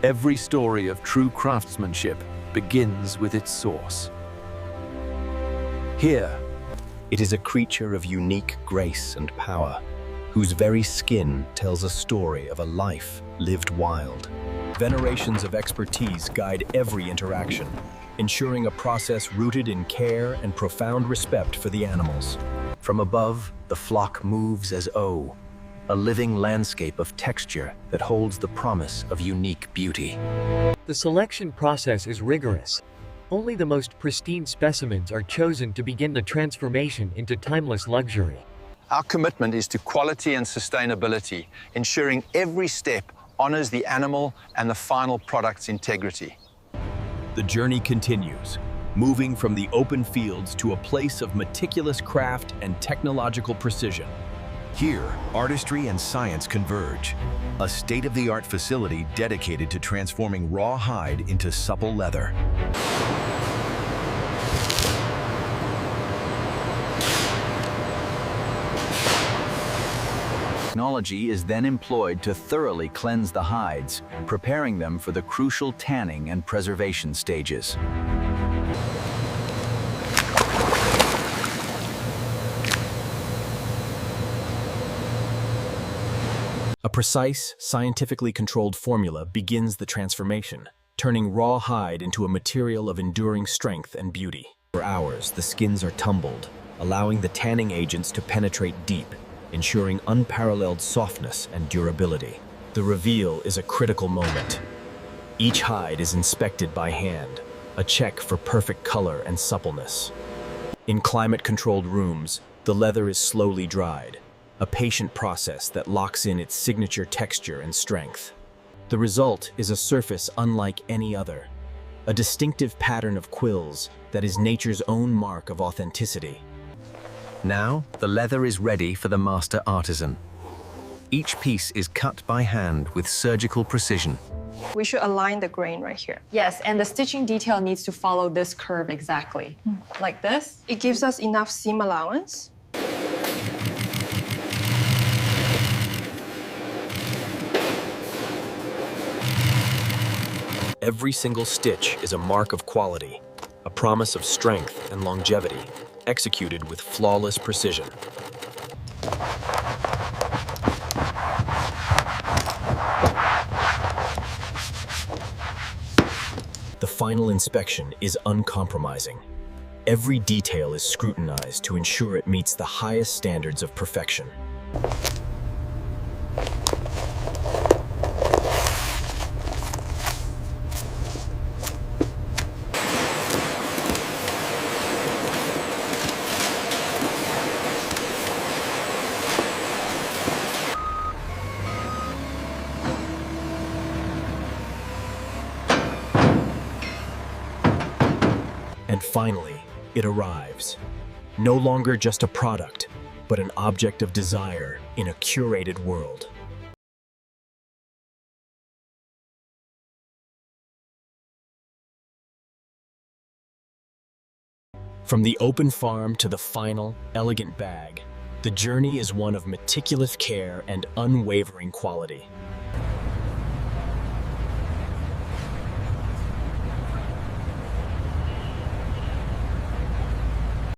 Every story of true craftsmanship begins with its source. Here, It is a creature of unique grace and power, whose very skin tells a story of a life lived wild. Generations of expertise guide every interaction, ensuring a process rooted in care and profound respect for the animals. From above, the flock moves as O, a living landscape of texture that holds the promise of unique beauty. The selection process is rigorous. Only the most pristine specimens are chosen to begin the transformation into timeless luxury. Our commitment is to quality and sustainability, ensuring every step honors the animal and the final product's integrity. The journey continues, moving from the open fields to a place of meticulous craft and technological precision. Here, artistry and science converge, a state-of-the-art facility dedicated to transforming raw hide into supple leather. Technology is then employed to thoroughly cleanse the hides, preparing them for the crucial tanning and preservation stages. A precise, scientifically controlled formula begins the transformation, turning raw hide into a material of enduring strength and beauty. For hours, the skins are tumbled, allowing the tanning agents to penetrate deep, ensuring unparalleled softness and durability. The reveal is a critical moment. Each hide is inspected by hand, a check for perfect color and suppleness. In climate-controlled rooms, the leather is slowly dried, a patient process that locks in its signature texture and strength. The result is a surface unlike any other, a distinctive pattern of quills that is nature's own mark of authenticity. Now, the leather is ready for the master artisan. Each piece is cut by hand with surgical precision. We should align the grain right here. Yes, and the stitching detail needs to follow this curve exactly. Like this. It gives us enough seam allowance. Every single stitch is a mark of quality, a promise of strength and longevity, executed with flawless precision. The final inspection is uncompromising. Every detail is scrutinized to ensure it meets the highest standards of perfection. And finally, it arrives. No longer just a product, but an object of desire in a curated world. From the open farm to the final, elegant bag, the journey is one of meticulous care and unwavering quality.